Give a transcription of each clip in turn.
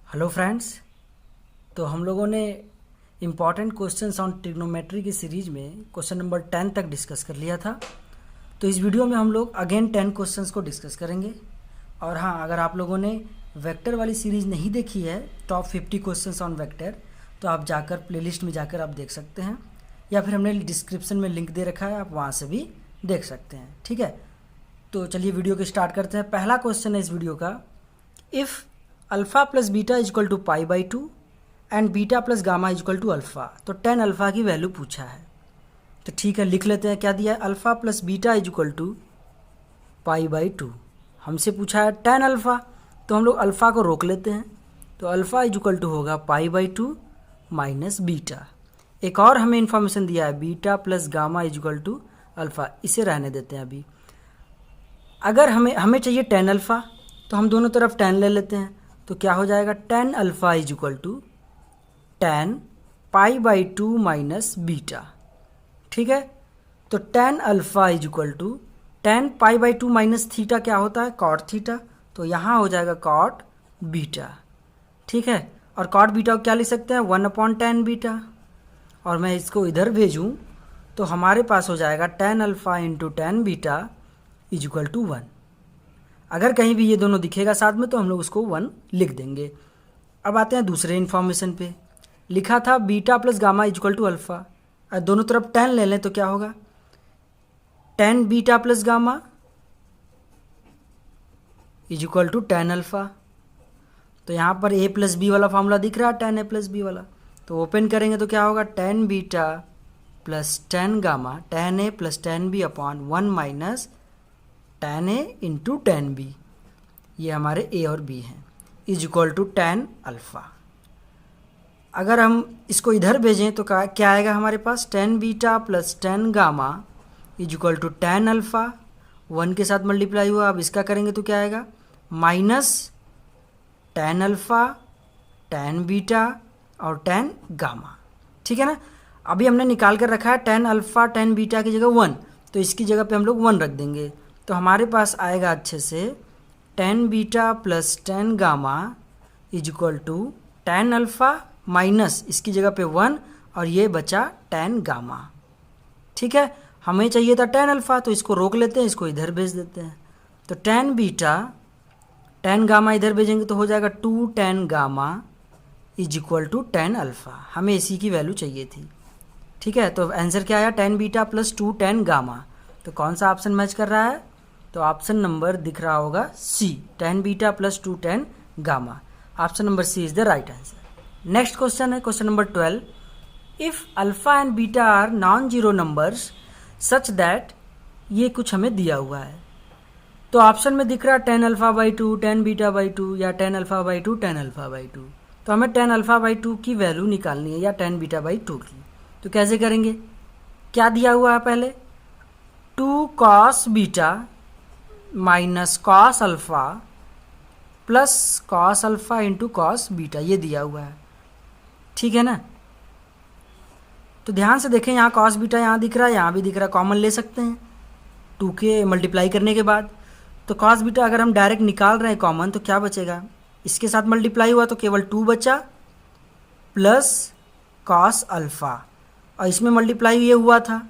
Hello friends. तो हम लोगों ने इम्पॉर्टेंट क्वेश्चंस ऑन ट्रिग्नोमेट्री की सीरीज में क्वेश्चन नंबर 10 तक डिस्कस कर लिया था। तो इस वीडियो में हम लोग अगेन 10 क्वेश्चंस को डिस्कस करेंगे। और हाँ, अगर आप लोगों ने वेक्टर वाली सीरीज़ नहीं देखी है, टॉप 50 क्वेश्चंस ऑन वेक्टर, तो आप जाकर प्लेलिस्ट में जाकर आप देख सकते हैं, या फिर हमने डिस्क्रिप्शन में लिंक दे रखा है, आप वहाँ से भी देख सकते हैं। ठीक है, तो चलिए वीडियो को स्टार्ट करते हैं। पहला क्वेश्चन है इस वीडियो का, if alpha plus beta is equal to pi by two and beta plus gamma is equal to alpha, तो 10 अल्फ़ा की वैल्यू पूछा है। तो ठीक है, लिख लेते हैं क्या दिया है। Alpha plus beta is equal to pi by two, हमसे पूछा है 10 अल्फ़ा, तो हम लोग अल्फ़ा को रोक लेते हैं। तो अल्फ़ा इज इक्वल टू होगा pi by two minus beta. एक और हमें इन्फॉर्मेशन दिया है, beta plus gamma is equal to alpha, इसे रहने देते हैं अभी। अगर हमें चाहिए 10 अल्फ़ा, तो हम दोनों तरफ 10 ले लेते हैं। तो क्या हो जाएगा, 10 alpha is equal to 10 pi by two minus beta. ठीक है, तो 10 alpha is equal to 10 pi by two minus theta क्या होता है, कॉट थीटा। तो यहाँ हो जाएगा कॉट बीटा। ठीक है, और कॉट बीटा को क्या लिख सकते हैं, 1/10 बीटा। और मैं इसको इधर भेजूँ तो हमारे पास हो जाएगा 10 alpha into 10 beta is equal to 1। अगर कहीं भी ये दोनों दिखेगा साथ में तो हम लोग उसको 1 लिख देंगे। अब आते हैं दूसरे इन्फॉर्मेशन पे। लिखा था beta plus gamma is equal to alpha, दोनों तरफ 10 ले लें तो क्या होगा, 10 beta plus gamma is equal to 10 alpha. तो यहाँ पर a प्लस बी वाला फॉर्मूला दिख रहा है, 10 a प्लस बी वाला। तो ओपन करेंगे तो क्या होगा, 10 beta plus 10 gamma 10 a plus 10 b upon 1 minus 10 a into 10 b, ये हमारे a और b हैं, इज इक्वल टू 10 अल्फ़ा। अगर हम इसको इधर भेजें तो क्या आएगा हमारे पास, 10 beta plus 10 gamma is equal to 10 alpha, 1 के साथ मल्टीप्लाई हुआ। अब इसका करेंगे तो क्या आएगा, माइनस 10 अल्फ़ा 10 बीटा और 10 गामा। ठीक है ना। अभी हमने निकाल कर रखा है 10 अल्फ़ा 10 बीटा की जगह 1, तो इसकी जगह पे हम लोग 1 रख देंगे। तो हमारे पास आएगा अच्छे से 10 beta plus 10 gamma is equal to 10 alpha minus इसकी जगह पे 1, और ये बचा 10 गामा। ठीक है, हमें चाहिए था 10 अल्फ़ा, तो इसको रोक लेते हैं, इसको इधर भेज देते हैं। तो 10 बीटा 10 गामा इधर भेजेंगे तो हो जाएगा 2 10 gamma is equal to 10 alpha. हमें इसी की वैल्यू चाहिए थी। ठीक है, तो आंसर क्या आया, 10 बीटा प्लस 2 10 गामा। तो कौन सा ऑप्शन मैच कर रहा है, तो ऑप्शन नंबर दिख रहा होगा C, 10 beta plus 2 10 gamma. Option number C is the right answer. Next question है question number 12, if alpha and beta are non zero numbers such that, ये कुछ हमें दिया हुआ है। तो ऑप्शन में दिख रहा है 10 अल्फ़ा बाई 2 10 बीटा बाई 2 या 10 अल्फ़ा बाई 2 10 अल्फ़ा बाई 2। तो हमें 10 अल्फ़ा बाई 2 की वैल्यू निकालनी है या 10 बीटा बाई 2 की। तो कैसे करेंगे, क्या दिया हुआ है, पहले 2 cos beta minus cos alpha plus cos alpha into cos beta, ये दिया हुआ है। ठीक है ना। तो ध्यान से देखें, यहाँ कॉस बीटा यहाँ दिख रहा है, यहाँ भी दिख रहा है, कॉमन ले सकते हैं 2 के मल्टीप्लाई करने के बाद। तो कॉस बीटा अगर हम डायरेक्ट निकाल रहे हैं कॉमन, तो क्या बचेगा, इसके साथ मल्टीप्लाई हुआ तो केवल 2 बचा, प्लस कॉस अल्फ़ा, और इसमें मल्टीप्लाई ये हुआ था,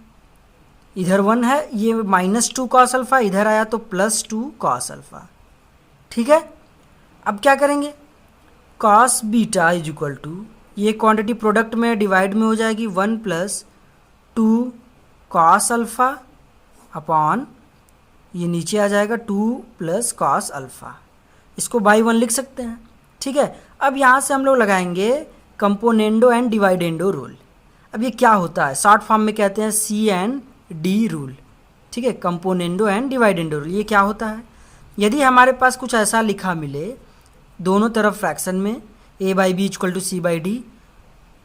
इधर 1 है, ये माइनस 2 कॉस अल्फ़ा, इधर आया तो प्लस 2 कॉस अल्फ़ा। ठीक है, अब क्या करेंगे, cos beta is equal to, ये क्वांटिटी प्रोडक्ट में डिवाइड में हो जाएगी 1 प्लस 2 कॉस अल्फ़ा अपॉन, ये नीचे आ जाएगा 2 प्लस कॉस अल्फ़ा, इसको बाई 1 लिख सकते हैं। ठीक है, अब यहाँ से हम लोग लगाएंगे कंपोनेंडो एंड डिवाइडेंडो रूल। अब ये क्या होता है, शॉर्ट फॉर्म में कहते हैं C&D रूल। ठीक है, कंपोनेंडो एंड डिवाइडेंडो रूल, ये क्या होता है, यदि हमारे पास कुछ ऐसा लिखा मिले दोनों तरफ फ्रैक्शन में a by B equal to C by D,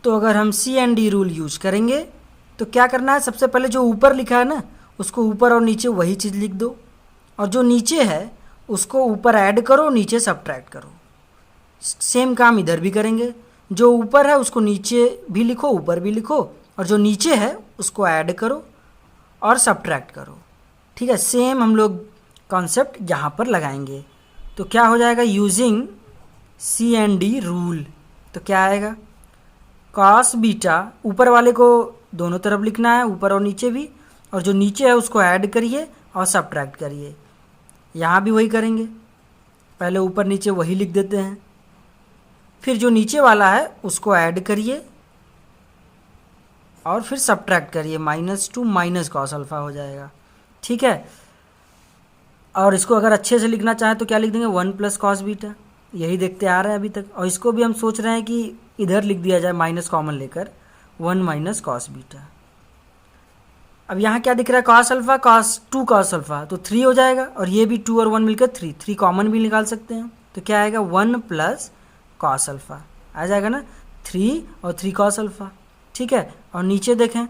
तो अगर हम C&D रूल यूज करेंगे तो क्या करना है, सबसे पहले जो ऊपर लिखा है ना, उसको ऊपर और नीचे वही चीज़ लिख दो, और जो नीचे है उसको ऊपर ऐड करो, नीचे सब्ट्रैक्ट करो। सेम काम इधर भी करेंगे, जो ऊपर है उसको नीचे भी लिखो, यूपर भी लिखो, और जो नीचे है उसको ऐड करो और सब्ट्रैक्ट करो। ठीक है, सेम हम लोग कॉन्सेप्ट यहाँ पर लगाएंगे। तो क्या हो जाएगा, यूजिंग CND रूल। तो क्या आएगा, कॉस बीटा, ऊपर वाले को दोनों तरफ लिखना है, ऊपर और नीचे भी, और जो नीचे है उसको ऐड करिए और सब्ट्रैक्ट करिए। यहाँ भी वही करेंगे, पहले ऊपर नीचे वही लिख देते हैं, फिर जो नीचे वाला है उसको ऐड करिए और फिर सब्ट्रैक्ट करिए, -2 माइनस कॉस अल्फ़ा हो जाएगा। ठीक है, और इसको अगर अच्छे से लिखना चाहें तो क्या लिख देंगे, 1 प्लस कॉस बीटा, यही देखते आ रहे हैं अभी तक। और इसको भी हम सोच रहे हैं कि इधर लिख दिया जाए माइनस कॉमन लेकर, 1 माइनस कॉस बीटा। अब यहाँ क्या दिख रहा है, cos alpha cos 2 cos alpha, तो 3 हो जाएगा, और ये भी 2 और 1 मिलकर 3 कॉमन भी निकाल सकते हैं। तो क्या आएगा, 1 प्लस कॉस अल्फ़ा आ जाएगा ना, 3 और 3 कॉस अल्फ़ा। ठीक है, और नीचे देखें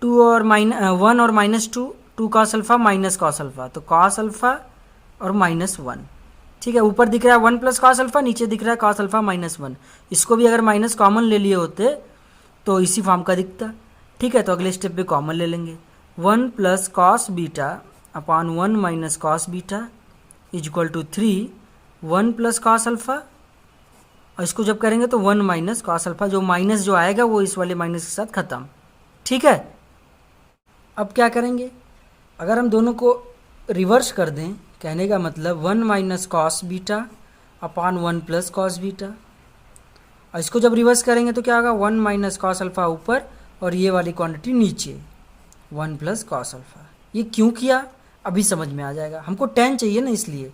1 और -2, 2 cos alpha minus cos alpha, तो कॉस अल्फ़ा और -1। ठीक है, ऊपर दिख रहा है 1 प्लस कॉस अल्फ़ा, नीचे दिख रहा है कॉस अल्फ़ा -1। इसको भी अगर माइनस कॉमन ले लिए होते तो इसी फॉर्म का दिखता। ठीक है, तो अगले स्टेप पे कॉमन ले लेंगे, 1 plus cos beta upon 1 minus cos beta is equal to 3 1 plus cos alpha, और इसको जब करेंगे तो 1 माइनस कॉस अल्फ़ा, जो माइनस जो आएगा वो इस वाले माइनस के साथ ख़त्म। ठीक है, अब क्या करेंगे, अगर हम दोनों को रिवर्स कर दें, कहने का मतलब 1 minus cos beta upon 1 plus cos beta, और इसको जब रिवर्स करेंगे तो क्या होगा, 1 माइनस कॉस अल्फ़ा ऊपर और ये वाली क्वांटिटी नीचे, 1 प्लस कॉस अल्फ़ा। ये क्यों किया अभी समझ में आ जाएगा, हमको tan चाहिए ना इसलिए।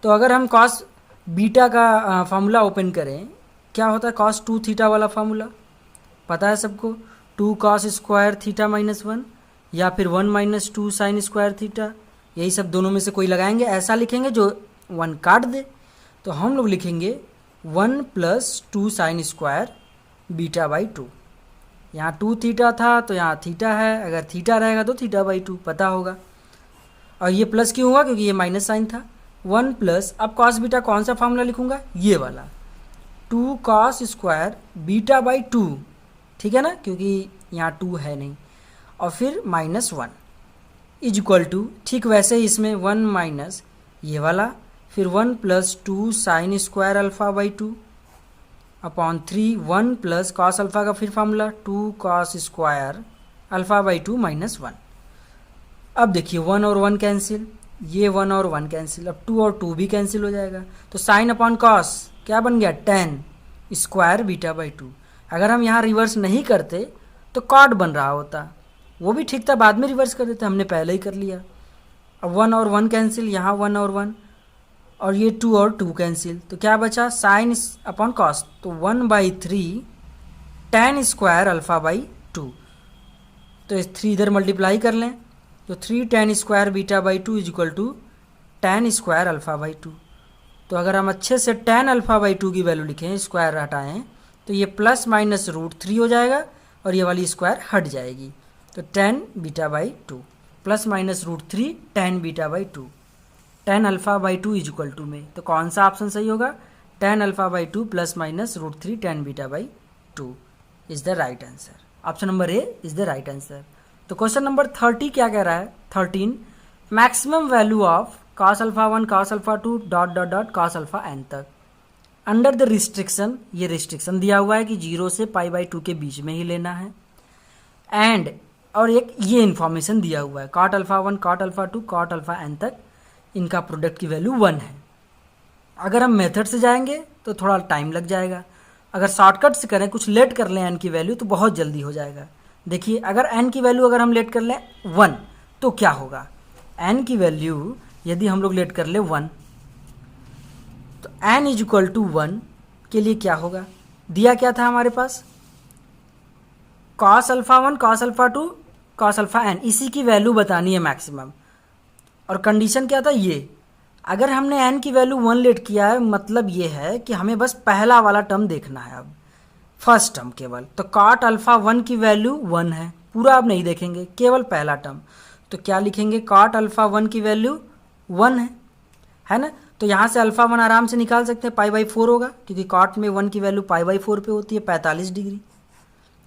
तो अगर हम कॉस बीटा का फार्मूला ओपन करें, क्या होता है, कॉस 2 थीटा वाला फार्मूला पता है सबको, 2 कॉस स्क्वायर थीटा -1, या फिर 1 माइनस 2 साइन स्क्वायर थीटा, यही सब दोनों में से कोई लगाएंगे, ऐसा लिखेंगे जो 1 काट दे। तो हम लोग लिखेंगे 1 plus 2 sine square beta by 2। यहाँ 2 थीटा था तो यहाँ थीटा है, अगर थीटा रहेगा तो थीटा बाई 2 पता होगा। और ये प्लस क्यों हुआ, क्योंकि ये माइनस साइन था। 1 प्लस, अब कॉस बीटा कौन सा फार्मूला लिखूंगा, ये वाला, 2 कॉस स्क्वायर बीटा बाई 2। ठीक है ना, क्योंकि यहाँ 2 है नहीं, और फिर -1 इज इक्वल टू, ठीक वैसे ही इसमें 1 माइनस ये वाला, फिर 1 plus 2 sine square alpha by 2 upon 3 1 plus cos alpha का फिर formula 2 cos square alpha by 2 -1। अब देखिए 1 और 1 कैंसिल, ये 1 और 1 कैंसिल, अब 2 और 2 भी कैंसिल हो जाएगा, तो साइन अपॉन कॉस क्या बन गया, tan स्क्वायर बीटा बाई 2। अगर हम यहाँ रिवर्स नहीं करते तो कॉट बन रहा होता, वो भी ठीक था, बाद में रिवर्स कर देते, हमने पहले ही कर लिया। अब 1 और 1 कैंसिल, यहाँ 1 और 1, और ये 2 और 2 कैंसिल, तो क्या बचा, साइन अपॉन कॉस, तो 1/3 tan स्क्वायर अल्फ़ा बाई 2। तो इस 3 इधर मल्टीप्लाई कर लें, तो 3 tan square beta by 2 is equal to tan square alpha by 2। तो अगर हम अच्छे से tan अल्फ़ा बाई 2 की वैल्यू लिखें, स्क्वायर हटाएं, तो ये +-√3 हो जाएगा और ये वाली स्क्वायर हट जाएगी, तो tan beta by 2 +-√3 tan beta by 2, tan alpha by 2 is equal to में, तो कौन सा ऑप्शन सही होगा, tan alpha by 2 +-√3 tan beta by 2 is the right answer. Option number A is the right answer. तो क्वेश्चन नंबर 30 क्या कह रहा है, 13 maximum value of cos alpha 1 cos alpha 2 ... cos alpha n तक अंडर द रिस्ट्रिक्शन, ये restriction दिया हुआ है कि 0 से π/2 के बीच में ही लेना है, एंड और एक ये इन्फॉर्मेशन दिया हुआ है cot alpha 1 cot alpha 2 cot alpha n तक इनका प्रोडक्ट की वैल्यू 1 है। अगर हम मेथड से जाएंगे तो थोड़ा टाइम लग जाएगा, अगर शॉर्टकट से करें, कुछ लेट कर लें n की वैल्यू तो बहुत जल्दी हो जाएगा। देखिए अगर n की वैल्यू अगर हम लेट कर लें 1 तो क्या होगा, n की वैल्यू यदि हम लोग लेट कर ले 1 तो n इज इक्वल टू 1 के लिए क्या होगा, दिया क्या था हमारे पास, cos alpha 1 cos alpha 2 cos alpha n, इसी की वैल्यू बतानी है मैक्सिमम, और कंडीशन क्या था ये, अगर हमने n की वैल्यू 1 लेट किया है मतलब ये है कि हमें बस पहला वाला टर्म देखना है, अब फर्स्ट टर्म केवल, तो cot अल्फ़ा 1 की वैल्यू 1 है, पूरा आप नहीं देखेंगे, केवल पहला टर्म, तो क्या लिखेंगे, cot अल्फ़ा 1 की वैल्यू 1 है ना, तो यहाँ से अल्फ़ा 1 आराम से निकाल सकते हैं, π/4 होगा, क्योंकि cot में 1 की वैल्यू π/4 पे होती है, 45 डिग्री।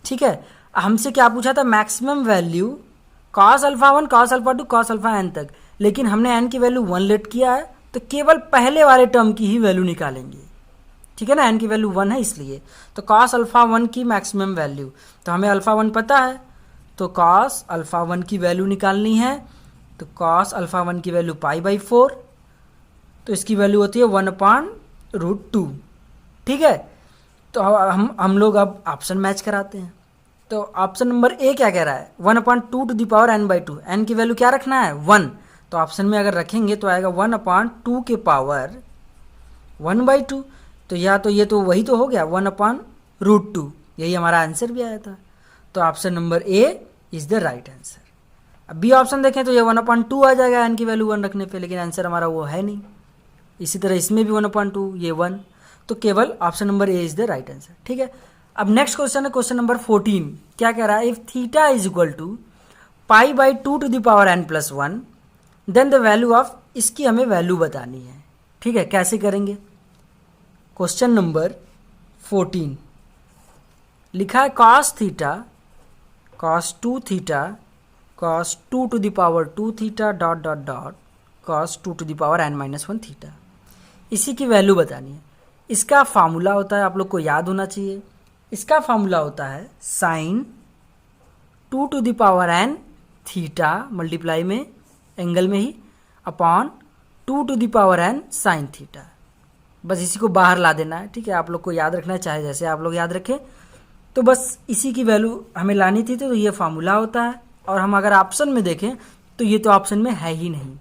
ठीक है, हमसे क्या पूछा था, maximum value cos alpha 1 cos alpha 2 cos alpha n तक, लेकिन हमने n की वैल्यू 1 लेट किया है तो केवल पहले वाले टर्म की ही वैल्यू निकालेंगे, ठीक है ना, n की वैल्यू 1 है इसलिए। तो cos अल्फा 1 की मैक्सिमम वैल्यू, तो हमें अल्फा 1 पता है, तो cos अल्फा 1 की वैल्यू निकालनी है। तो cos अल्फा 1 की वैल्यू π/4, तो इसकी वैल्यू होती है 1/√2। ठीक है, तो हम लोग अब ऑप्शन मैच कराते हैं। तो ऑप्शन नंबर ए क्या कह रहा है, 1/2 n की वैल्यू क्या रखना है 1, तो ऑप्शन में अगर रखेंगे तो आएगा 1/2 के पावर 1/2। तो या तो ये तो वही तो हो गया 1/√2, यही हमारा आंसर भी आया था। तो option number A is the right answer. अब बी ऑप्शन देखें तो ये 1/2 आ जाएगा n की वैल्यू 1 रखने पे, लेकिन आंसर हमारा वो है नहीं। इसी तरह इसमें भी 1/2, ये 1, तो केवल option number A is the right answer. ठीक है, अब नेक्स्ट क्वेश्चन है क्वेश्चन नंबर 14। क्या कह रहा है, if theta is equal to π/2n+1 then the value of, इसकी हमें वैल्यू बतानी है। ठीक है, कैसे करेंगे, क्वेश्चन नंबर 14 लिखा है cos theta cos 2 theta cos 2 theta cos 2n-1 theta, इसी की वैल्यू बतानी है। इसका फार्मूला होता है, आप लोग को याद होना चाहिए, इसका फार्मूला होता है sin 2n थीटा मल्टीप्लाई में एंगल में ही अपॉन 2n sin थीटा। बस इसी को बाहर ला देना है। ठीक है, आप लोग को याद रखना है, चाहे जैसे आप लोग याद रखें, तो बस इसी की वैल्यू हमें लानी थी। तो ये फार्मूला होता है, और हम अगर ऑप्शन में देखें तो ये तो ऑप्शन में है ही नहीं,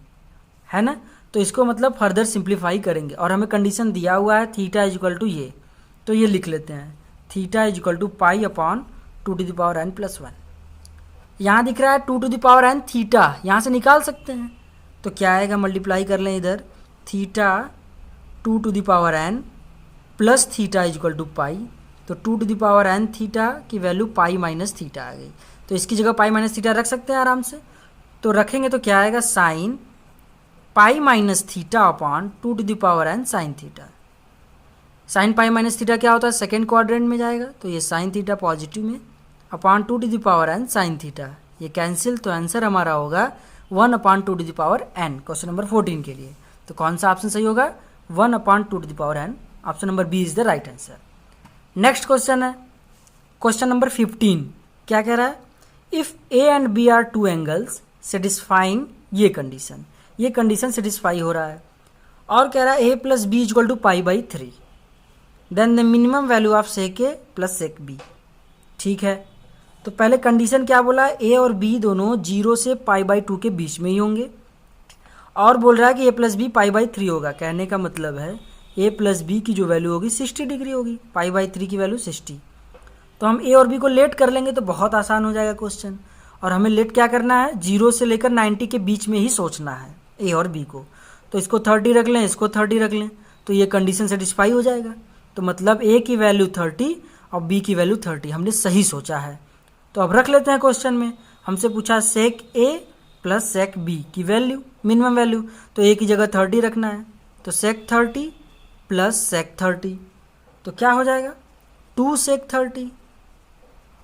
है ना। तो इसको मतलब फर्दर सिंप्लीफाई करेंगे, और हमें कंडीशन दिया हुआ है थीटा इज इक्वल टू ये, तो ये लिख लेते हैं theta is equal to π/2n+1। यहाँ दिख रहा है 2n थीटा, यहाँ से निकाल सकते हैं, तो क्या आएगा, मल्टीप्लाई कर लें इधर, theta 2n plus theta is equal to pi, तो 2n थीटा की वैल्यू π-थीटा आ गई। तो इसकी जगह π-थीटा रख सकते हैं आराम से, तो रखेंगे तो क्या आएगा, साइन π-थीटा upon 2n sine theta. Sine π-थीटा क्या होता है, सेकेंड क्वाड्रेंट में जाएगा, तो ये साइन थीटा पॉजिटिव में अपॉन 2n साइन थीटा, ये कैंसिल, तो आंसर हमारा होगा 1/2n, क्वेश्चन नंबर 14 के लिए। तो कौन सा ऑप्शन सही होगा, 1/2n, option number B is the right answer. Next question है क्वेश्चन नंबर 15। क्या कह रहा है, if A and B are two angles satisfying, ये कंडीशन सेटिस्फाई हो रहा है, और कह रहा है a + b = π/3 then the minimum value of sec a + sec b। ठीक है, तो पहले कंडीशन क्या बोला है, a और b दोनों 0 से π/2 के बीच में ही होंगे, और बोल रहा है कि a + b π/3 होगा। कहने का मतलब है a + b की जो वैल्यू होगी 60 डिग्री होगी, π/3 की वैल्यू 60। तो हम a और b को लेट कर लेंगे तो बहुत आसान हो जाएगा क्वेश्चन, और हमें लेट क्या करना है, 0 से लेकर 90 के बीच में ही सोचना है a और b को। तो इसको 30 रख लें, इसको 30 रख लें, तो ये कंडीशन सेटिस्फाई हो जाएगा। तो मतलब a की वैल्यू 30 और b की वैल्यू 30, हमने सही सोचा है। तो अब रख लेते हैं क्वेश्चन में, हमसे पूछा sec a + sec b की वैल्यू, मिनिमम वैल्यू, तो a की जगह 30 रखना है, तो sec 30 + sec 30, तो क्या हो जाएगा 2 sec 30,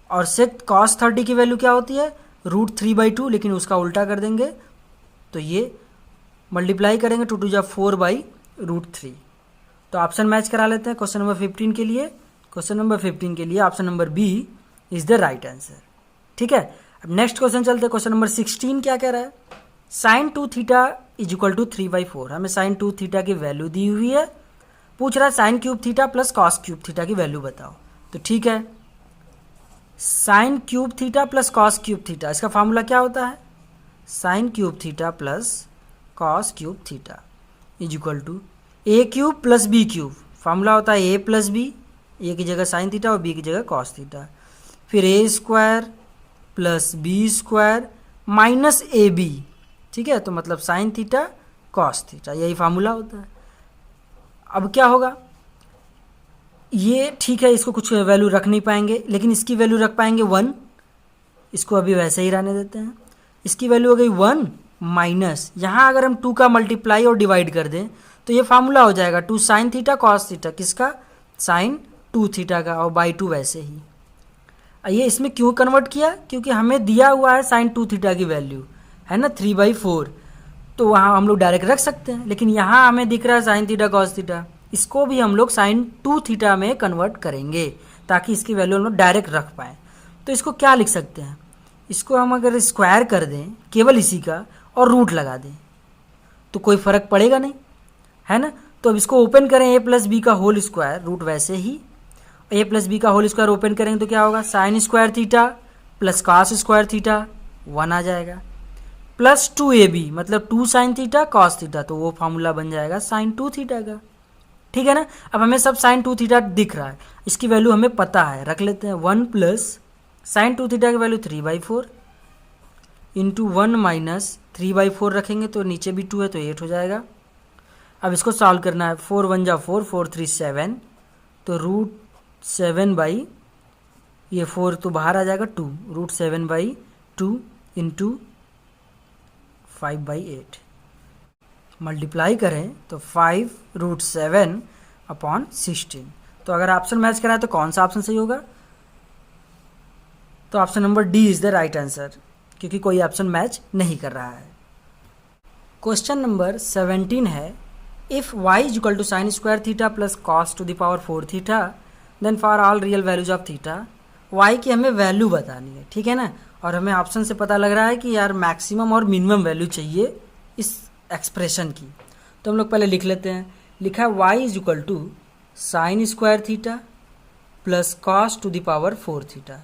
और sec cos 30 की वैल्यू क्या होती है, √3/2, लेकिन उसका उल्टा कर देंगे, तो ये मल्टीप्लाई करेंगे 2 × 4/√3। तो ऑप्शन मैच करा लेते हैं क्वेश्चन नंबर 15 के लिए। क्वेश्चन नंबर 15 के लिए option number B is the right answer. ठीक है, अब नेक्स्ट क्वेश्चन चलते हैं, क्वेश्चन नंबर 16। क्या कह रहा है, sin 2 theta is equal to 3/4। हमें sin 2 थीटा की वैल्यू दी हुई है, पूछ रहा है sin³ थीटा + cos³ थीटा की वैल्यू बताओ। तो ठीक है, sin³ थीटा + cos³ थीटा, इसका फार्मूला क्या होता है, sin³ theta + cos³ theta is equal to a³ + b³। Formula होता है a + b, a की जगह sin थीटा और b की जगह cos थीटा, फिर a² + b² - ab। ठीक है, तो मतलब sin थीटा cos थीटा, यही फार्मूला होता है। अब क्या होगा, ये ठीक है, इसको कुछ वैल्यू रख नहीं पाएंगे, लेकिन इसकी वैल्यू रख पाएंगे 1, इसको अभी वैसे ही रहने देते हैं। इसकी वैल्यू हो गई 1 माइनस, यहाँ अगर हम 2 का मल्टीप्लाई और डिवाइड कर दें तो ये फार्मूला हो जाएगा 2 sin थीटा cos थीटा, किसका, sin 2 थीटा का, और /2 वैसे ही। ये इसमें क्यों कन्वर्ट किया, क्योंकि हमें दिया हुआ है sin 2 थीटा की वैल्यू है ना 3/4, तो वहाँ हम लोग डायरेक्ट रख सकते हैं, लेकिन यहाँ हमें दिख रहा है sin थीटा cos थीटा, इसको भी हम लोग साइन 2 थीटा में कन्वर्ट करेंगे ताकि इसकी वैल्यू हम लोग डायरेक्ट रख पाएँ। तो इसको क्या लिख सकते हैं, इसको हम अगर स्क्वायर कर दें केवल इसी का और रूट लगा दें तो कोई फ़र्क पड़ेगा नहीं, है ना। तो अब इसको ओपन करें a प्लस बी का होल स्क्वायर, रूट वैसे ही a प्लस बी का होल स्क्वायर ओपन करेंगे तो क्या होगा, sign square theta plus cos square theta 1 आ जाएगा, प्लस 2ab मतलब 2 साइन थीटा कॉस थीटा, तो वो फार्मूला बन जाएगा साइन 2 थीटा का। ठीक है ना। अब हमें सब साइन 2 थीटा दिख रहा है, इसकी वैल्यू हमें पता है, रख लेते हैं 1 प्लस साइन 2 थीटा की वैल्यू 3/4 इंटू 1 माइनस 3/4 रखेंगे तो नीचे भी 2 है तो 8 हो जाएगा। अब इसको सॉल्व करना है, 4 1 जा 4, 4 3 7, तो रूट 7 बाई ये 4 तो बाहर आ जाएगा 2, रूट 7/2 इंटू 5/8 मल्टीप्लाई करें तो 5 रूट 7 अपॉन 16। तो अगर ऑप्शन मैच कराए तो कौन सा ऑप्शन सही होगा, तो option number D is the right answer, क्योंकि कोई ऑप्शन मैच नहीं कर रहा है। क्वेश्चन नंबर 17 है, if y is equal to sine square theta plus cos to the power 4 theta then for all real values of theta, y की हमें value बतानी है। ठीक है ना। और हमें ऑप्शन से पता लग रहा है कि यार मैक्सिमम और मिनिमम वैल्यू चाहिए इस एक्सप्रेशन की, तो हम लोग पहले लिख लेते हैं। लिखा है y is equal to sine square theta plus cos to the power 4 theta.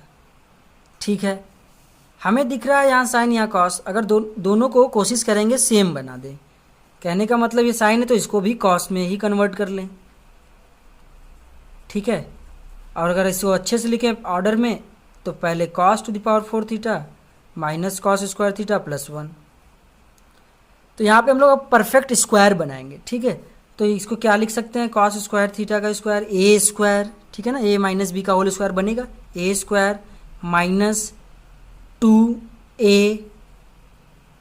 ठीक है, हमें दिख रहा है यहाँ साइन यहाँ कॉस, अगर दोनों को कोशिश करेंगे सेम बना दें, कहने का मतलब ये साइन है तो इसको भी कॉस में ही कन्वर्ट कर लें। ठीक है, और अगर इसको अच्छे से लिखें ऑर्डर में तो पहले cos to the power 4 theta minus cos square theta plus 1। तो यहाँ पे हम लोग अब परफेक्ट स्क्वायर बनाएंगे। ठीक है, तो इसको क्या लिख सकते हैं, कॉस स्क्वायर थीटा का स्क्वायर ए स्क्वायर, ठीक है ना, ए माइनस बी का होल स्क्वायर बनेगा, ए स्क्वायर माइनस 2a,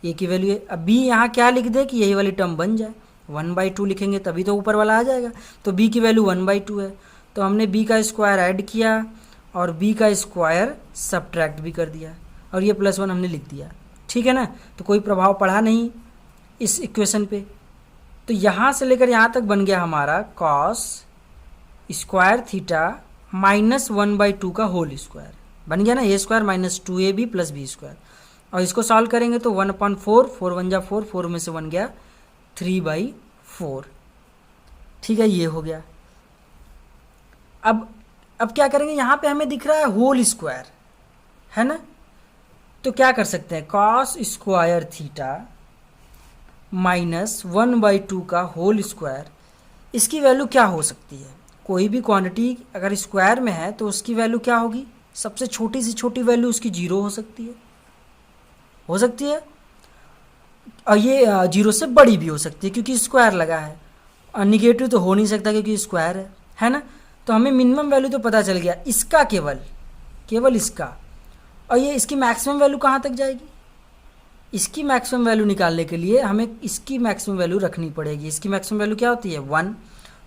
ए की वैल्यू है। अब b यहाँ क्या लिख दे कि यही वाली टर्म बन जाए, 1/2 लिखेंगे तभी तो ऊपर वाला आ जाएगा, तो b की वैल्यू 1/2 है, तो हमने b का स्क्वायर ऐड किया और b का स्क्वायर सब्ट्रैक्ट भी कर दिया और ये +1 हमने लिख दिया। ठीक है ना, तो कोई प्रभाव पड़ा नहीं इस इक्वेशन पे। तो यहाँ से लेकर यहाँ तक बन गया हमारा कॉस स्क्वायर थीटा माइनस 1/2 का होल स्क्वायर बन गया ना, A square minus 2ab plus B square. और इसको सॉल्व करेंगे तो 1/4, 4 1 जा 4, 4 में से 1 गया 3/4। ठीक है, ये हो गया। अब क्या करेंगे, यहाँ पे हमें दिख रहा है होल स्क्वायर, है ना, तो क्या कर सकते हैं, कॉस स्क्वायर थीटा माइनस 1/2 का होल स्क्वायर, इसकी वैल्यू क्या हो सकती है। कोई भी क्वांटिटी अगर स्क्वायर में है तो उसकी वैल्यू क्या होगी, सबसे छोटी से छोटी वैल्यू उसकी 0 हो सकती है, और ये 0 से बड़ी भी हो सकती है क्योंकि स्क्वायर लगा है, और निगेटिव तो हो नहीं सकता क्योंकि स्क्वायर है ना। तो हमें मिनिमम वैल्यू तो पता चल गया इसका, केवल इसका, और ये इसकी मैक्सिमम वैल्यू कहाँ तक जाएगी, इसकी मैक्सिमम वैल्यू निकालने के लिए हमें इसकी मैक्सिमम वैल्यू रखनी पड़ेगी। इसकी मैक्सिमम वैल्यू क्या होती है 1,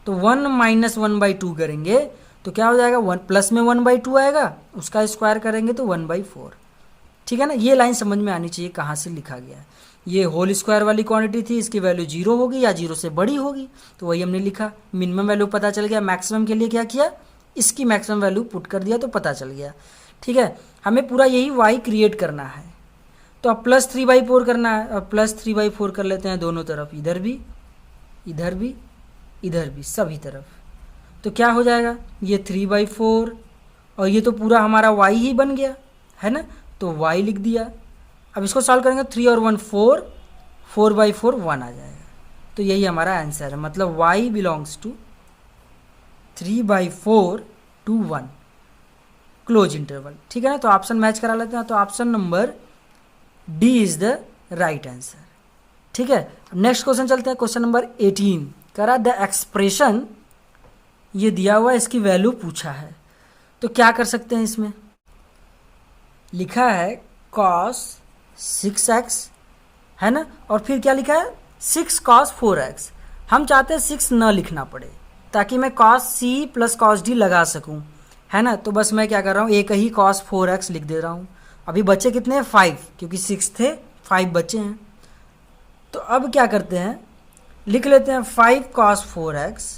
तो 1 माइनस 1/2 करेंगे तो क्या हो जाएगा, 1 प्लस में 1/2 आएगा, उसका स्क्वायर करेंगे तो 1/4। ठीक है ना, ये लाइन समझ में आनी चाहिए कहाँ से लिखा गया है। ये होल स्क्वायर वाली क्वांटिटी थी, इसकी वैल्यू 0 होगी या 0 से बड़ी होगी, तो वही हमने लिखा। मिनिमम वैल्यू पता चल गया, मैक्सिमम के लिए क्या किया, इसकी मैक्सिमम वैल्यू पुट कर दिया तो पता चल गया। ठीक है, हमें पूरा यही y क्रिएट करना है, तो अब प्लस 3/4 करना है, अब प्लस 3/4 कर लेते हैं दोनों तरफ, इधर भी इधर भी इधर भी सभी तरफ, तो क्या हो जाएगा, ये 3/4 और ये तो पूरा हमारा y ही बन गया, है ना, तो y लिख दिया। अब इसको सॉल्व करेंगे 3 और 1 4, 4/4 1 आ जाएगा, तो यही हमारा आंसर है, मतलब y belongs to 3/4 to 1 close interval. ठीक है ना, तो ऑप्शन मैच करा लेते हैं, तो option number D is the right answer. ठीक है, नेक्स्ट क्वेश्चन चलते हैं, क्वेश्चन नंबर 18 करा द एक्सप्रेशन, ये दिया हुआ इसकी वैल्यू पूछा है, तो क्या कर सकते हैं, इसमें लिखा है cos 6x, है ना, और फिर क्या लिखा है 6 cos 4x। हम चाहते हैं 6 न लिखना पड़े ताकि मैं cos c plus cos d लगा सकूं, है ना, तो बस मैं क्या कर रहा हूँ, एक ही cos 4x लिख दे रहा हूँ। अभी बच्चे कितने हैं 5, क्योंकि 6 थे 5 बच्चे हैं, तो अब क्या करते हैं, लिख लेते हैं 5 cos 4x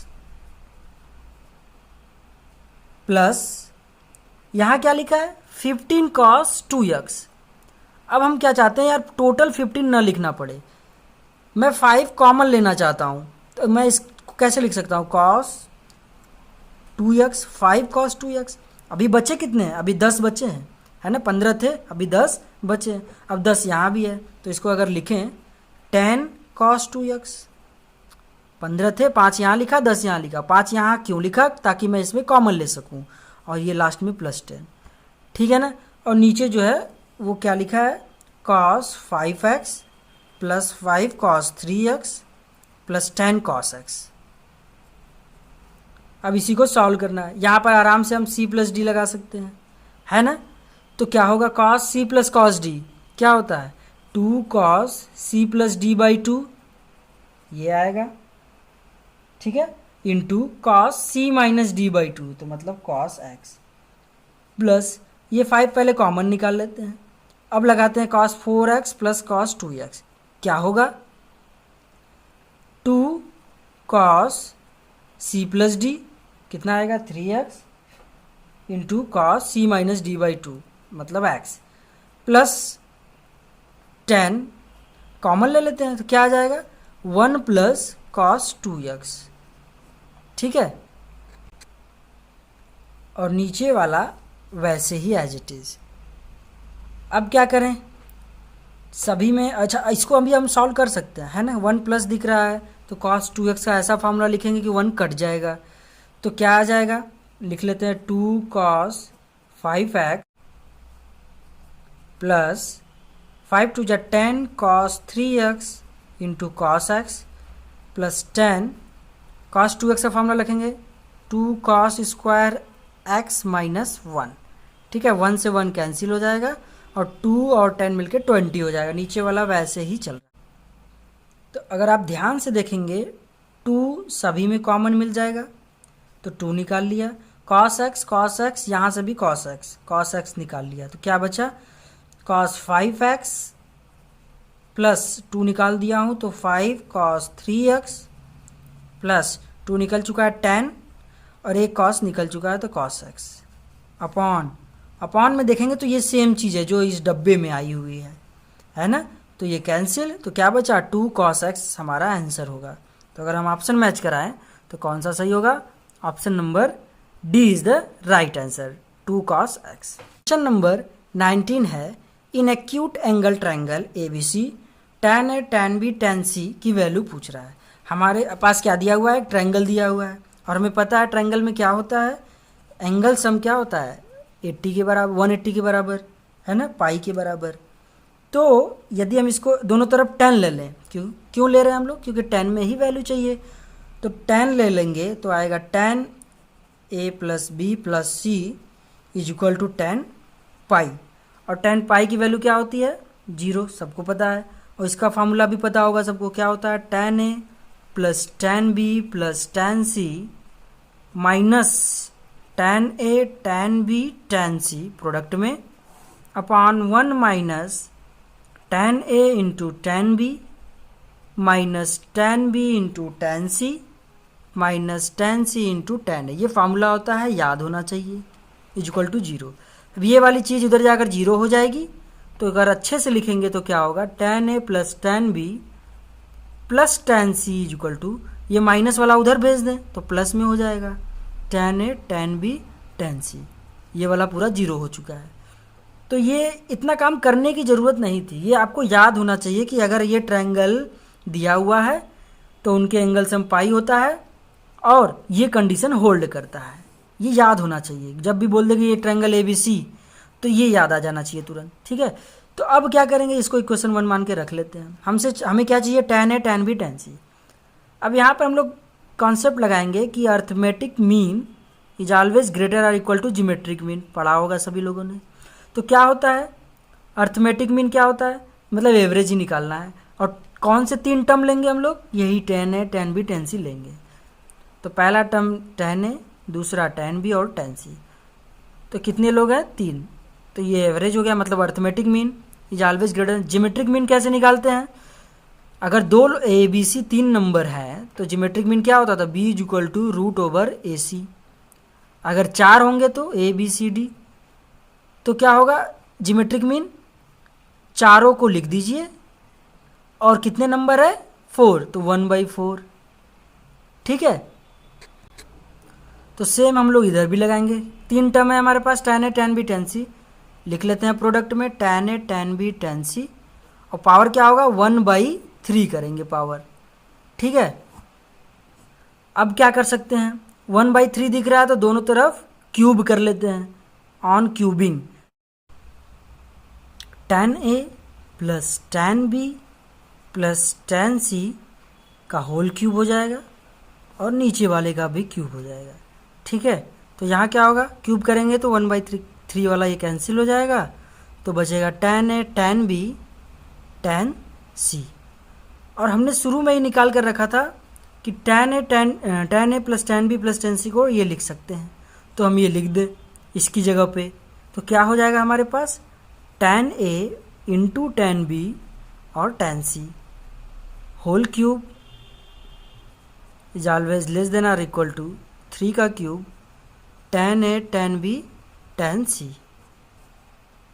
प्लस यहाँ क्या लिखा है 15 कॉस 2x। अब हम क्या चाहते हैं यार, टोटल 15 ना लिखना पड़े, मैं 5 कॉमन लेना चाहता हूँ। तो मैं इसको कैसे लिख सकता हूँ, कॉस 2x, 5 कॉस 2x। अभी बचे कितने हैं, अभी 10 बचे हैं, है ना, 15 थे, अभी 10 बचे हैं। अब 10 यहाँ भी है, तो इसको अगर लिखें 10 कॉस 2x, 15 थे, 5 यहाँ लिखा, 10 यहाँ लिखा। 5 यहाँ क्यों लिखा, ताकि मैं इसमें कॉमन ले सकूँ, और ये लास्ट में प्लस 10, ठीक है ना। और नीचे जो है वो क्या लिखा है, cos 5x plus 5 cos 3x plus 10 cos x। अब इसी को सॉल्व करना है। यहाँ पर आराम से हम c प्लस डी लगा सकते हैं, है ना। तो क्या होगा, cos c plus cos D क्या होता है, 2 cos c plus D by 2, ये आएगा, ठीक है, into cos c minus D by 2, तो मतलब कॉस x, प्लस ये 5 पहले कॉमन निकाल लेते हैं। अब लगाते हैं cos 4x plus cos 2x, क्या होगा 2 कॉस c प्लस डी कितना आएगा 3x into cos c minus D by 2 मतलब x, प्लस 10 कॉमन ले लेते हैं, तो क्या आ जाएगा 1 प्लस कॉस 2x, ठीक है। और नीचे वाला वैसे ही एज इट इज़। अब क्या करें सभी में, अच्छा इसको अभी हम सॉल्व कर सकते हैं, है ना। 1 प्लस दिख रहा है तो cos 2x का ऐसा फार्मूला लिखेंगे कि 1 कट जाएगा, तो क्या आ जाएगा, लिख लेते हैं 2 cos 5x प्लस 5 टू जा 10 cos 3x into cos x plus 10 cos 2x का फार्मूला लिखेंगे 2 cos स्क्वायर x माइनस 1, ठीक है, 1 से 1 कैंसिल हो जाएगा और 2 और 10 मिलके 20 हो जाएगा। नीचे वाला वैसे ही चल रहा है। तो अगर आप ध्यान से देखेंगे 2 सभी में कॉमन मिल जाएगा, तो 2 निकाल लिया, cos x यहाँ से भी cos x निकाल लिया, तो क्या बचा cos 5x प्लस 2 निकाल दिया हूँ तो 5 cos 3x प्लस 2 निकल चुका है 10 और एक cos निकल चुका है तो cos x अपॉन में देखेंगे तो ये सेम चीज़ है जो इस डब्बे में आई हुई है ना। तो ये कैंसिल, तो क्या बचा 2 cos x हमारा आंसर होगा। तो अगर हम ऑप्शन मैच कराएं तो कौन सा सही होगा, option number D is the right answer, 2 cos x। Question number 19 है, in acute angle triangle ABC tan A tan B tan C की वैल्यू पूछ रहा है। हमारे पास क्या दिया हुआ है, ट्रायंगल दिया हुआ है, और हमें पता है ट्रायंगल में क्या होता है, एंगल सम क्या होता है 80 के बराबर, 180 के बराबर, है ना, पाई के बराबर। तो यदि हम इसको दोनों तरफ 10 ले लें, क्यों ले रहे हैं हम लोग, क्योंकि 10 में ही वैल्यू चाहिए, तो 10 ले लेंगे तो आएगा tan A plus B plus C is equal to 10 pi, और 10 पाई की वैल्यू क्या होती है 0, सबको पता है, और इसका फार्मूला भी पता होगा सबको, क्या होता है tan A plus tan B plus tan C minus tan A tan B tan C product में upon 1 minus tan A into tan B minus tan B into tan C minus tan C into tan A। ये formula होता है, याद होना चाहिए, equal to 0। अब ये वाली चीज़ उधर जाकर 0 हो जाएगी, तो अगर अच्छे से लिखेंगे तो क्या होगा tan A plus tan B plus tan C equal to, ये माइनस वाला उधर भेज दें तो प्लस में हो जाएगा tan A tan B tan C, ये वाला पूरा 0 हो चुका है। तो ये इतना काम करने की ज़रूरत नहीं थी, ये आपको याद होना चाहिए कि अगर ये ट्रायंगल दिया हुआ है तो उनके एंगल सम पाई होता है और ये कंडीशन होल्ड करता है, ये याद होना चाहिए। जब भी बोल देंगे ये ट्रायंगल ABC तो ये याद आ जाना चाहिए तुरंत, ठीक है। तो अब क्या करेंगे, इसको इक्वेशन 1 मान के रख लेते हैं। हमें क्या चाहिए tan A tan B tan C। अब यहाँ पर हम लोग कॉन्सेप्ट लगाएंगे कि arithmetic mean is always greater और इक्वल टू जियोमेट्रिक मीन, पढ़ा होगा सभी लोगों ने। तो क्या होता है अर्थमेटिक मीन, क्या होता है मतलब एवरेज ही निकालना है, और कौन से 3 टर्म लेंगे हम लोग, यही tan A tan B tan C लेंगे। तो पहला टर्म tan A, दूसरा tan B और tan C, तो कितने लोग हैं 3, तो ये एवरेज हो गया, मतलब arithmetic mean is always greater. Geometric mean कैसे निकालते हैं, अगर 2 ABC 3 नंबर है तो जियोमेट्रिक मीन क्या होता था B is equal to root over AC, अगर 4 होंगे तो ABCD, तो क्या होगा ज्योमेट्रिक मीन, चारों को लिख दीजिए और कितने नंबर है 4, तो 1/4। ठीक है, तो सेम हम लोग इधर भी लगाएंगे। 3 टर्म है हमारे पास, tan A tan B tan C, लिख लेते हैं प्रोडक्ट में tan A tan B tan C, और पावर क्या होगा 1/3 करेंगे पावर। ठीक है, अब क्या कर सकते हैं, 1/3 दिख रहा है तो दोनों तरफ क्यूब कर लेते हैं, on cubing tan A plus tan B plus tan C का होल क्यूब हो जाएगा और नीचे वाले का भी क्यूब हो जाएगा। ठीक है, तो यहाँ क्या होगा, क्यूब करेंगे तो 1/3 वाला ये कैंसिल हो जाएगा, तो बचेगा tan A tan B tan C। और हमने शुरू में ही निकाल कर रखा था कि tan A plus tan B plus tan C को ये लिख सकते हैं, तो हम ये लिख दें इसकी जगह पे, तो क्या हो जाएगा हमारे पास tan A into tan B और tan C whole cube is always less than और इक्वल टू 3 का cube tan A tan B tan C।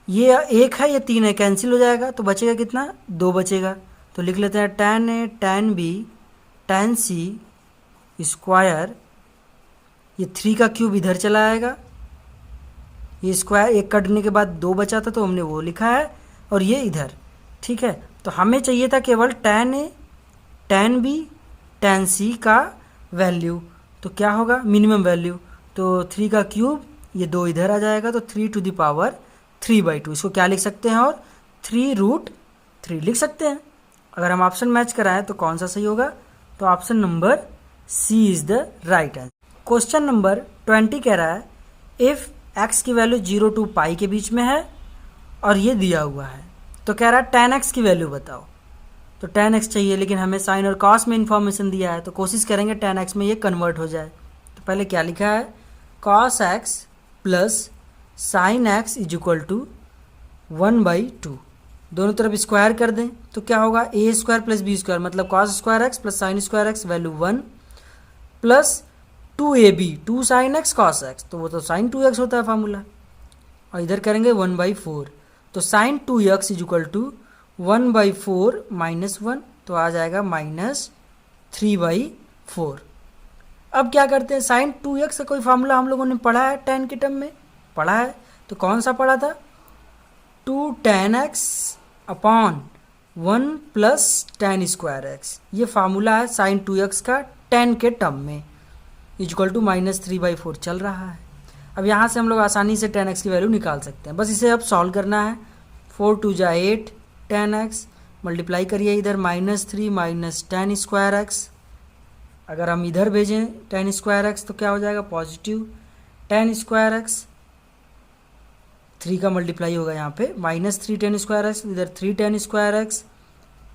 ये 1 है, ये 3 है, कैंसिल हो जाएगा, तो बचेगा कितना 2 बचेगा, तो लिख लेते हैं tan A tan B tan C square, ये 3 का क्यूब इधर चला आएगा, ये स्क्वायर 1 कटने के बाद 2 बचा था तो हमने वो लिखा है, और ये इधर। ठीक है, तो हमें चाहिए था केवल tan A tan B tan C का वैल्यू, तो क्या होगा मिनिमम वैल्यू, तो 3 का क्यूब, ये 2 इधर आ जाएगा, तो 3 टू द पावर 3/2, इसको क्या लिख सकते हैं, और 3√3 लिख सकते हैं। अगर हम ऑप्शन मैच कराएं तो कौन सा सही होगा, तो option number C is the right answer. Question number 20 कह रहा है इफ x की वैल्यू 0 to पाई के बीच में है और ये दिया हुआ है, तो कह रहा है tan x की वैल्यू बताओ, तो tan x चाहिए, लेकिन हमें साइन और कॉस में इंफॉर्मेशन दिया है, तो कोशिश करेंगे tan x में ये कन्वर्ट हो जाए। तो पहले क्या लिखा है, cos x plus sine x is equal to 1/2, दोनों तरफ स्क्वायर कर दें तो क्या होगा a square plus b square, मतलब cos square x plus sine square x value 1 plus 2ab 2 sine x cos x, तो वो तो साइन 2x होता है फार्मूला, और इधर करेंगे 1/4, तो sign 2x is equal to 1/4 -1, तो आ जाएगा -3/4। अब क्या करते हैं, साइन 2x का कोई फार्मूला हम लोगों ने पढ़ा है, tan के टर्म में पढ़ा है, तो कौन सा पढ़ा था, 2 tan x upon 1 plus tan square x, ये फार्मूला है साइन 2x का tan के टर्म में, इक्वल टू -3/4 चल रहा है। अब यहाँ से हम लोग आसानी से tan x की वैल्यू निकाल सकते हैं, बस इसे अब सॉल्व करना है। 4 2 जा 8 tan x, मल्टीप्लाई करिए इधर -3 माइनस tan स्क्वायर x, अगर हम इधर भेजें tan स्क्वायर x तो क्या हो जाएगा पॉजिटिव tan स्क्वायर x, 3 का मल्टीप्लाई होगा यहाँ पे -3 tan स्क्वायर x, इधर 3 tan square x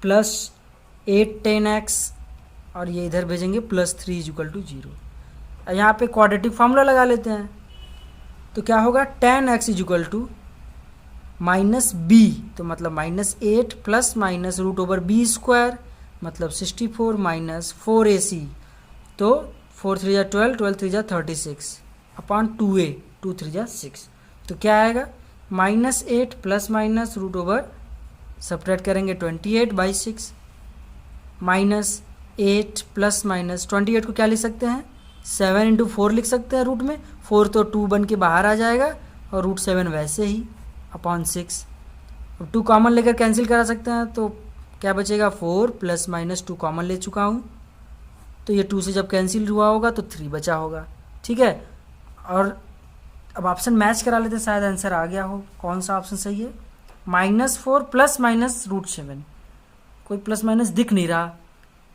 plus 8 tan x, और ये इधर भेजेंगे +3 इज इक्वल टू 0। यहाँ पे क्वाड्रेटिक फार्मूला लगा लेते हैं, तो क्या होगा tan x is equal to -b, तो मतलब -8 प्लस माइनस √b स्क्वायर, मतलब 64 माइनस 4ac, तो 4 3 जा 12 12 3 जा 36 अपॉन 2a 2 3 जा 6, तो क्या आएगा -8 प्लस माइनस √, सब्ट्रैक्ट करेंगे 28/6 -8 प्लस माइनस 28 को क्या लिख सकते हैं 7 इंटू 4 लिख सकते हैं, रूट में 4 तो 2 बन के बाहर आ जाएगा, और √7 वैसे ही अपॉन 6, अब 2 कॉमन लेकर कैंसिल करा सकते हैं, तो क्या बचेगा 4 प्लस माइनस 2 कॉमन ले चुका हूँ, तो ये 2 से जब कैंसिल हुआ होगा तो 3 बचा होगा। ठीक है, और अब ऑप्शन मैच करा लेते हैं, शायद आंसर आ गया हो, कौन सा ऑप्शन सही है, -4 प्लस माइनस √7, कोई प्लस माइनस दिख नहीं रहा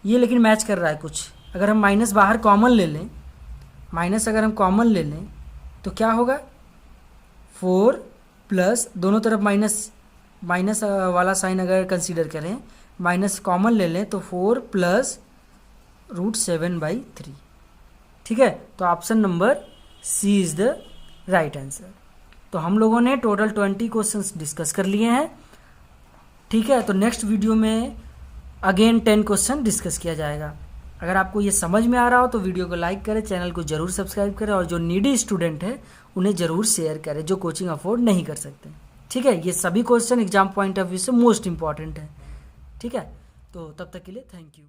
ये, लेकिन मैच कर रहा है कुछ। अगर हम माइनस बाहर कॉमन ले लें, माइनस अगर हम कॉमन ले लें तो क्या होगा 4 प्लस, दोनों तरफ माइनस वाला साइन अगर कंसीडर करें, माइनस कॉमन ले लें तो 4 प्लस √7/3। ठीक है, तो option number C is the right answer. तो हम लोगों ने टोटल 20 क्वेश्चंस डिस्कस कर लिए हैं। ठीक है, तो नेक्स्ट वीडियो में अगेन 10 क्वेश्चन डिस्कस किया जाएगा। अगर आपको ये समझ में आ रहा हो तो वीडियो को लाइक करें, चैनल को ज़रूर सब्सक्राइब करें और जो नीडी स्टूडेंट है उन्हें ज़रूर शेयर करें जो कोचिंग अफोर्ड नहीं कर सकते। ठीक है, ये सभी question exam point of view से मोस्ट इंपॉर्टेंट है। ठीक है, तो तब तक के लिए थैंक यू।